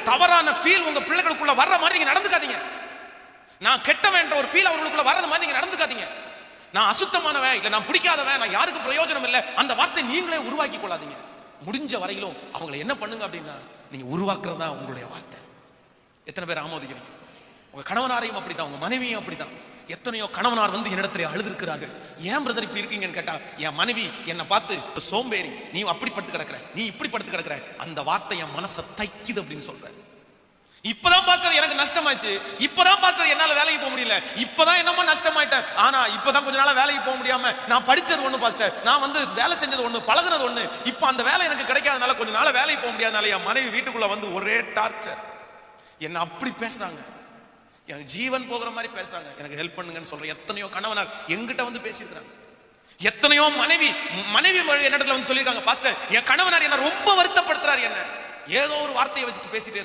தவறான ஃபீல் உங்க பிள்ளைகளுக்குள்ள வர்ற மாதிரி நீங்க நடந்துக்காதீங்க. நான் கெட்டவன் என்ற ஒரு ஃபீல் அவர்களுக்குள்ள வர்றது மாதிரி நீங்க நடந்துக்காதீங்க. நான் அசுத்தமானவன், இல்ல நான் பிடிக்காதவன், நான் யாருக்கு பிரயோஜனம் இல்லை, அந்த வார்த்தை நீங்களே உருவாக்கி கொள்ளாதீங்க. முடிஞ்ச வரையிலும் அவங்களை என்ன பண்ணுங்க அப்படின்னா, நீங்க உருவாக்குறதா உங்களுடைய வார்த்தை. எத்தனை பேர் ஆமோதிக்கிறீங்க? உங்க கணவனாரையும் அப்படித்தான், உங்க மனைவியும் அப்படித்தான். எத்தனையோ கணவனார் வந்து என்னிடத்துல அழுதுருக்கிறார்கள். ஏன் பிரதர் இப்படி இருக்கீங்கன்னு கேட்டா, என் மனைவி என்னை பார்த்து சோம்பேறி, நீ அப்படி படுத்து கிடக்குற, நீ இப்படி படுத்து கிடக்குற, அந்த வார்த்தை என் மனசை தைக்குது அப்படின்னு சொல்றேன். இப்பதான் பாஸ்டர் எனக்கு நஷ்டமாச்சு, இப்பதான் பாஸ்டர் என்னால வேலைக்கு போக முடியல, இப்பதான் என்னமோ நஷ்டமாயிட்டேன். ஆனா இப்பதான் கொஞ்ச நாளா வேலைக்கு போக முடியாம, நான் படிச்சது ஒண்ணு பாஸ்டர், நான் வந்து வேலை செஞ்சது ஒண்ணு, பழகுனது ஒண்ணு, இப்ப அந்த வேலை எனக்கு கிடைக்காதனால கொஞ்ச நாள வேலைக்கு போக முடியாதனால என் மனைவி வீட்டுக்குள்ள வந்து ஒரே டார்ச்சர். என்ன அப்படி பேசுறாங்க, எனக்கு ஜீவன் போகிற மாதிரி பேசுறாங்க, எனக்கு ஹெல்ப் பண்ணுங்கன்னு சொல்ற எத்தனையோ கணவனார் எங்கிட்ட வந்து பேசியிருக்கிறாங்க. எத்தனையோ மனைவி என்னிடத்துல வந்து சொல்லியிருக்காங்க, பாஸ்டர் என் கணவனார் என்ன ரொம்ப வருத்தப்படுத்துறாரு, என்ன ஏதோ ஒரு வார்த்தையை வச்சுட்டு பேசிட்டே